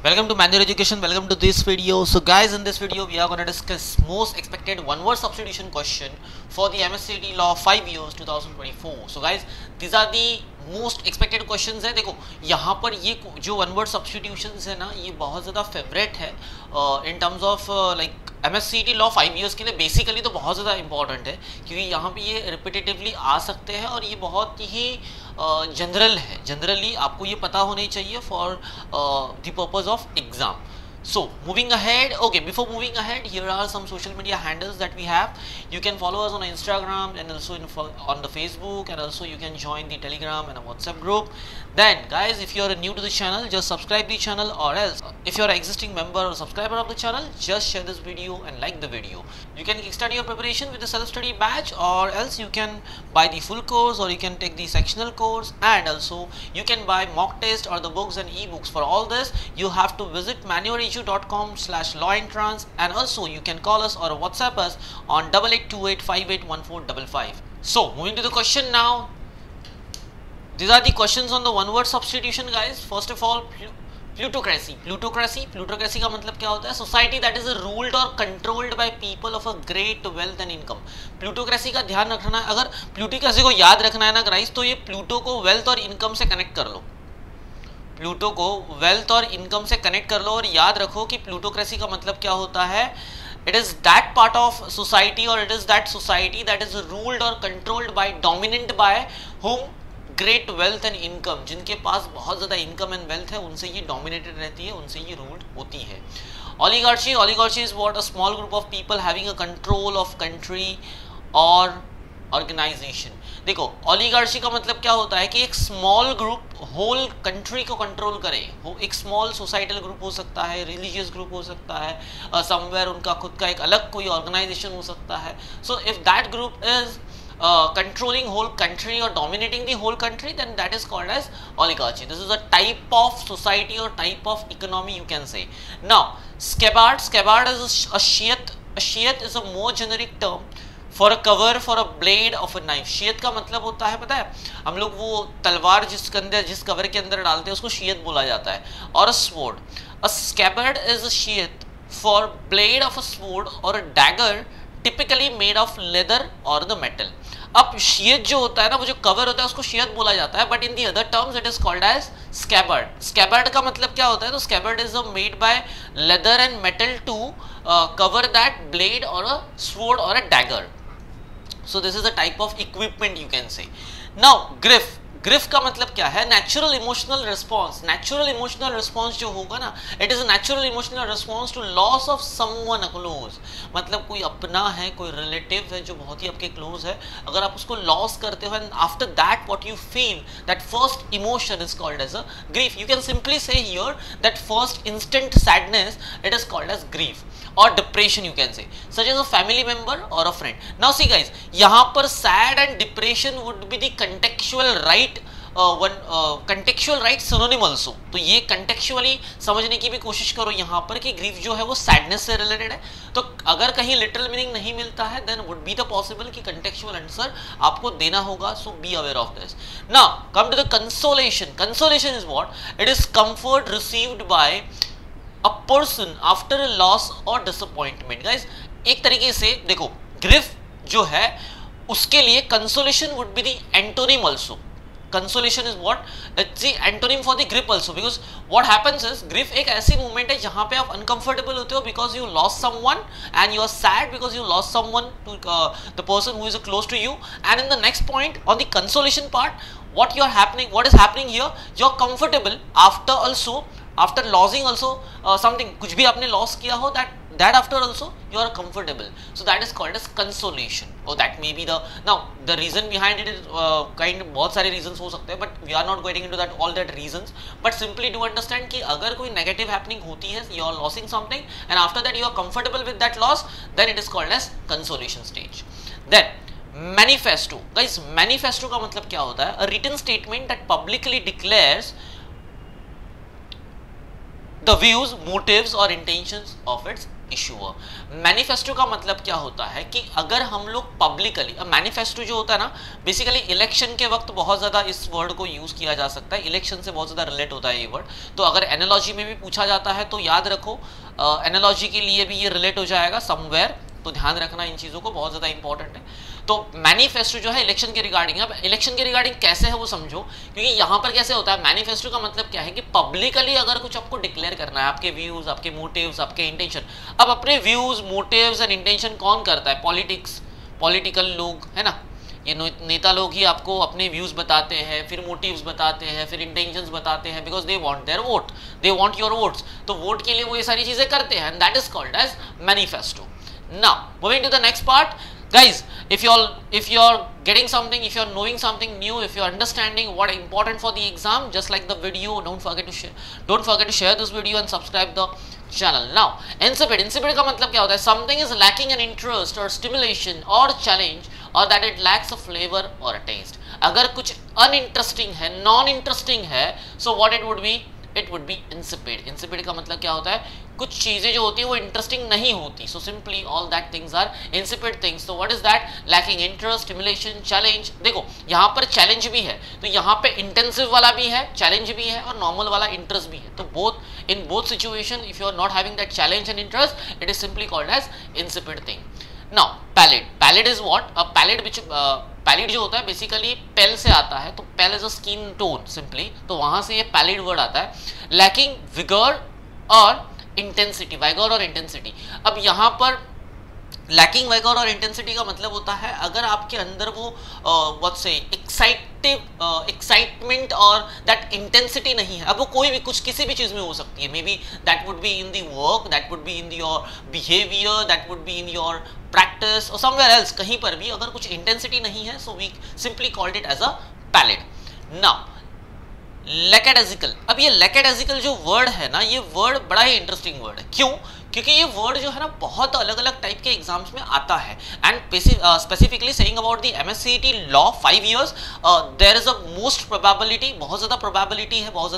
Welcome to Manual Education. Welcome to this video. So guys, in this video we are going to discuss most expected one word substitution question for the MSCT Law 5 years 2024. So guys, these are the most expected questions है. देखो यहाँ पर ये जो one word substitutions है ना, ये बहुत ज़्यादा फेवरेट है in terms of like MSCT law 5 years के लिए. बेसिकली तो बहुत ज़्यादा इंपॉर्टेंट है क्योंकि यहाँ पे ये रिपीटेटिवली आ सकते हैं और ये बहुत ही जनरल है. जनरली आपको ये पता होना चाहिए for the purpose of exam. So moving ahead, okay, before moving ahead, here are some social media handles that we have. You can follow us on Instagram and also on the Facebook, and also you can join the Telegram and a WhatsApp group. Then guys, if you are new to the channel, just subscribe the channel, or else if you are an existing member or subscriber of the channel, just share this video and like the video. You can start your preparation with the self-study batch, or else you can buy the full course, or you can take the sectional course, and also you can buy mock test or the books and ebooks. For all this, you have to visit manualedu.com/lawentrance, and also you can call us or WhatsApp us on 8828581455. So moving to the question now. These are the questions on the one word substitution guys. First of all, plutocracy. Plutocracy का मतलब क्या होता है? Society that is ruled और controlled by people of a great wealth and income. Plutocracy का ध्यान रखना है. अगर प्लूटोक्रेसी को याद रखना है ना गाइस, तो ये प्लूटो को वेल्थ और इनकम से कनेक्ट कर लो. प्लूटो को वेल्थ और इनकम से कनेक्ट कर लो और याद रखो कि प्लूटोक्रेसी का मतलब क्या होता है. It is that part of society, or it is that society that is ruled or controlled by, dominant by whom? Great wealth and income. जिनके पास बहुत ज़्यादा इनकम एंड वेल्थ है, उनसे ये डोमिनेटेड रहती है, उनसे ये रूल्ड होती है. Oligarchy is what? A small group of people having a control of country और ऑर्गेनाइजेशन. देखो ओलिगार्ची का मतलब क्या होता है कि एक स्मॉल ग्रुप होल कंट्री को कंट्रोल करे. एक स्मॉल सोसाइटल ग्रुप हो सकता है, रिलीजियस ग्रुप हो सकता है, समवेयर उनका खुद का एक अलग कोई ऑर्गेनाइजेशन हो सकता है. So if that group is controlling whole country or dominating the whole country, then that is called as oligarchy. This is a type of society or type of economy, you can say. Now scabbard is a sheath. A sheath is a more generic term for a cover for a blade of a knife. sheath का मतलब होता है, पता है, हम लोग वो तलवार जिस कवर के अंदर डालते हैं उसको sheath बोला जाता है. और a sword. A scabbard is a sheath for blade of a sword or a dagger typically made of leather or the metal. अब शीयत जो होता है ना, वो जो कवर होता है उसको शीयत बोला जाता है, but in the other terms it is called as scabbard. Scabbard का मतलब क्या होता है? तो scabbard is made by leather and metal to cover that blade और अ स्वॉर्ड और a dagger. So this is a type of equipment, you can say. Now grief का मतलब क्या है? Natural emotional response. Natural emotional response जो होगा ना, it is a natural emotional response to loss of someone close. मतलब कोई अपना है, कोई रिलेटिव है जो बहुत ही आपके क्लोज है, अगर आप उसको लॉस करते हो, and after that what you feel, that first emotion is called as a grief. You can simply say here that first instant sadness, it is called as grief or depression, you can say, such as a family member or a friend. Now see guys, यहाँ पर sad and depression would be the contextual right contextual right synonym also. तो ये contextually समझने की भी कोशिश करो यहाँ पर कि grief जो है वो sadness से related है. तो अगर कहीं literal meaning नहीं मिलता है, then would be the possible कि contextual answer आपको देना होगा. So be aware of this. Now come to the consolation. Consolation is what? It is comfort received by a person after a loss or disappointment. Guys, एक तरीके से देखो, grief जो है उसके लिए consolation would be the antonym also. Consolation is what? It's the antonym for the grief also, because what happens is grief एक ऐसी moment है जहाँ पे आप uncomfortable होते हो because you lost someone, and you are sad because you lost someone to the person who is close to you. And in the next point on the consolation part, what is happening here, you are comfortable after losing also something, कुछ भी आपने loss किया हो, that after also you are comfortable. So that is called as consolation. Or that may be now the reason behind it is बहुत सारे reasons हो सकते हैं, but we are not getting into all that reasons. But simply do understand कि अगर कोई negative happening होती है, you are losing something, and after that you are comfortable with that loss, then it is called as consolation stage. Then manifesto. Guys, manifesto का मतलब क्या होता है? A written statement that publicly declares the views, motives or intentions of its issuer. Manifesto का मतलब क्या होता है कि अगर हम लोग पब्लिकली, मैनिफेस्टो जो होता है ना बेसिकली इलेक्शन के वक्त बहुत ज़्यादा इस वर्ड को यूज़ किया जा सकता है, इलेक्शन से बहुत ज़्यादा रिलेट होता है ये वर्ड। तो अगर एनालॉजी में भी पूछा जाता है तो याद रखो एनालॉजी के लिए भी ये रिलेट हो जाएगा समवेयर, तो ध्यान रखना इन चीज़ों को, बहुत ज़्यादा इंपॉर्टेंट है। तो मैनिफेस्टो जो है इलेक्शन के रिगार्डिंग, अब इलेक्शन के रिगार्डिंग कैसे है वो समझो, क्योंकि यहाँ पर कैसे होता है मैनिफेस्टो का मतलब क्या है कि पब्लिकली अगर कुछ आपको डिक्लेयर करना है, आपके व्यूज, आपके मोटिव्स, आपके इंटेंशन। अब अपने व्यूज, मोटिव्स एंड इंटेंशन कौन करता है? पॉलिटिक्स, पॉलिटिकल लोग, है ना, ये नेता लोग ही आपको अपने व्यूज बताते हैं, फिर मोटिव्स बताते हैं, फिर इंटेंशंस बताते हैं, because they want their vote, they want your votes. तो वोट के लिए वो ये सारी चीजें करते हैं, and that is called as manifesto. Now, moving to the next part, guys, if you're getting something, if you're knowing something new, if you're understanding what important for the exam, just like the video, don't forget to share this video and subscribe the channel. Now, insipid का मतलब क्या होता है? Something is lacking an interest or stimulation or challenge, or that it lacks a flavor or a taste. अगर कुछ uninteresting है, non-interesting है, so what it would be? It would be insipid. Insipid का मतलब क्या होता है? कुछ चीजें जो होती है वो इंटरेस्टिंग नहीं होती, so simply all that things are insipid things. तो what is that? Lacking interest, stimulation, challenge. देखो यहाँ पर चैलेंज भी है, तो यहाँ पे इंटेंसिव वाला भी है, चैलेंज भी है, और नॉर्मल वाला इंटरेस्ट भी है। तो both in both situation if you are not having that challenge and interest, it is simply called as insipid thing. Now pallid is what? A pallid which pallid जो होता है बेसिकली पेल से आता है, तो pale is a skin tone simply, तो वहां से ये पैलिड वर्ड आता है। लैकिंग विगर और इंटेंसिटी, वाइगोर और इंटेंसिटी। अब यहाँ पर लैकिंग वाइगोर और इंटेंसिटी का मतलब होता है अगर आपके अंदर वो व्हाट से एक्साइटमेंट और दैट इंटेंसिटी नहीं है। अब वो कोई भी कुछ किसी भी चीज में हो सकती है, may be that would be in the work, that would be in your behaviour, that would be in your practice और समवेयर एल्स, कहीं पर भी अगर कुछ इंटेंसिटी नहीं है, so we simply called it as a pallid. Now lackadaisical. अब ये लैकेडेजिकल जो वर्ड है ना, ये वर्ड बड़ा ही इंटरेस्टिंग वर्ड है। क्यों? क्योंकि ये वर्ड जो है ना बहुत अलग अलग टाइप के एग्जाम्स में आता है, and specifically saying about the MSCET law 5 years, there is a most probability, बहुत ज़्यादा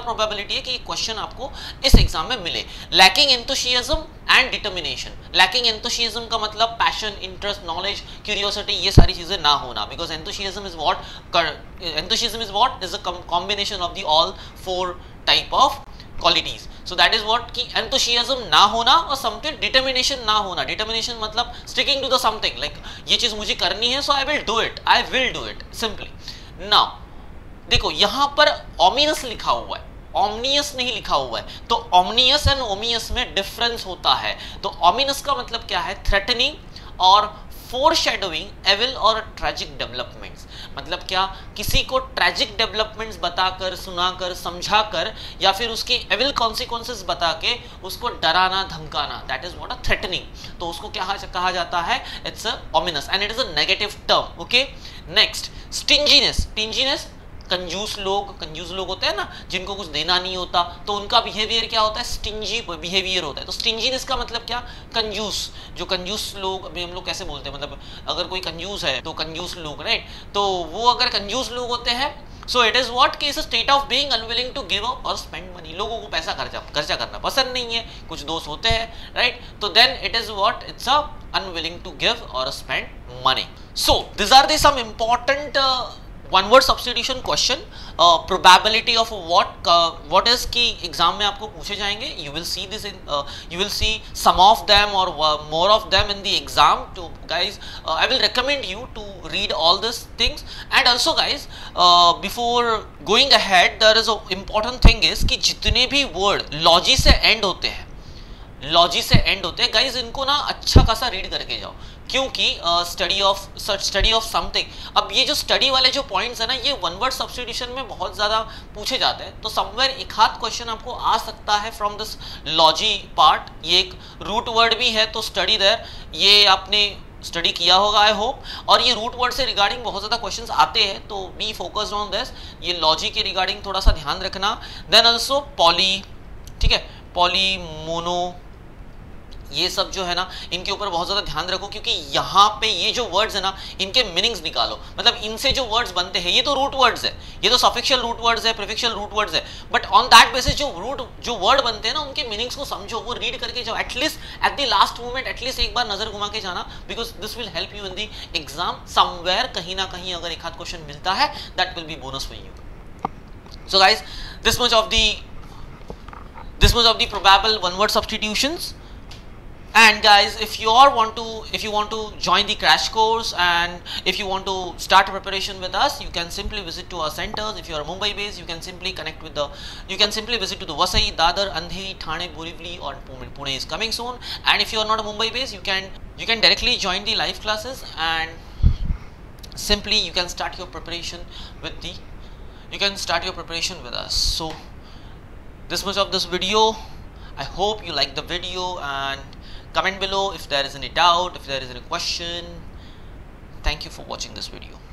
प्रोबेबिलिटी है कि क्वेश्चन आपको इस एग्जाम में मिले। Lacking enthusiasm and determination. Lacking enthusiasm का मतलब पैशन, इंटरेस्ट, नॉलेज, क्यूरियोसिटी, ये सारी चीज़ें ना होना, because enthusiasm is what is a combination of the all 4 type of qualities. So that is what कि एंथुसियाज्म ना होना और समथिंग डिटर्मिनेशन ना होना। डिटर्मिनेशन मतलब sticking to the something, like ये चीज मुझे करनी है, so I will do it simply. Now देखो यहाँ पर ओमिनस लिखा हुआ है, ओमनियस नहीं लिखा हुआ है, तो ओमनियस एंड ओमियस में डिफरेंस होता है। तो ओमिनस का मतलब क्या है? थ्रेटनिंग और फोरशैडोइंग एविल और ट्रैजिक डेवलपमेंट्स। मतलब क्या? किसी को ट्रैजिक डेवलपमेंट्स बताकर, सुनाकर, समझाकर, या फिर उसकी एविल कॉन्सिक्वेंसेस बता के उसको डराना, धमकाना, that is what a threatening. तो उसको क्या कहा जाता है? It's a ominous and it is a negative term. Okay, next stinginess. कंजूस लोग होते हैं ना, जिनको कुछ देना नहीं होता, तो उनका बिहेवियर क्या होता है? स्टिंजी बिहेवियर होता है। तो स्टिंजीनेस का मतलब क्या? कंजूस। जो कंजूस लोग, अभी हम लोग कैसे बोलते हैं, मतलब अगर कोई कंजूस है तो कंजूस लोग, राइट? तो वो अगर कंजूस लोग होते हैं, सो इट इज व्हाट कि is a state of being unwilling to give और स्पेंड मनी। लोगों को पैसा खर्चा करना पसंद नहीं है, कुछ दोस्त होते हैं, राइट? तो then it is what? It's a unwilling to give और spend money. So this are the some important one word substitution question, probability of what is की एग्जाम में आपको पूछे जाएंगे। You will see some of them और more of them in the exam. तो guys I will recommend you to read all these things, and also guys before going ahead there is a important thing is कि जितने भी word logy से and होते हैं guys, इनको ना अच्छा खासा रीड करके जाओ, क्योंकि स्टडी ऑफ समथिंग। अब ये जो स्टडी वाले जो पॉइंट्स है ना, ये वन वर्ड सब्स्टिट्यूशन में बहुत ज़्यादा पूछे जाते हैं। तो समवेयर एक हाथ क्वेश्चन आपको आ सकता है फ्रॉम दिस लॉजी पार्ट। ये एक रूट वर्ड भी है, तो स्टडी देयर, ये आपने स्टडी किया होगा आई होप। और ये रूट वर्ड से रिगार्डिंग बहुत ज़्यादा क्वेश्चंस आते हैं, तो बी फोकस्ड ऑन दिस। ये लॉजी के रिगार्डिंग थोड़ा सा ध्यान रखना। देन ऑल्सो पॉली, ठीक है, पॉली, मोनो, ये सब जो है ना इनके ऊपर बहुत ज़्यादा ध्यान रखो, क्योंकि यहाँ पे ये जो वर्ड्स है ना इनके मीनिंग्स निकालो, मतलब इनसे जो वर्ड्स बनते हैं ये तो रूट वर्ड्स है, ये तो सफिक्शियल रूट वर्ड्स है, प्रीफिक्शियल रूट वर्ड्स है, बट ऑन दैट बेसिस जो वर्ड बनते हैं ना उनके मीनिंग्स को समझो, वो रीड करके जाओ, at least at the last moment at least एक बार नजर घुमा के जाना, because this will help you in the exam somewhere, कहीं ना कहीं अगर एक आध क्वेश्चन मिलता है that will be bonus for you. So guys this much of the probable one word substitutions. And guys, if you want to join the crash course and if you want to start preparation with us, you can simply visit to our centers. If you are Mumbai based, you can simply visit to the Vasai, Dadar, Andheri, Thane, Borivali, or Pune is coming soon. And if you are not a Mumbai based, you can directly join the live classes and simply you can start your preparation with us. So this much of this video. I hope you like the video, and comment below if there is any doubt, if there is any question. Thank you for watching this video.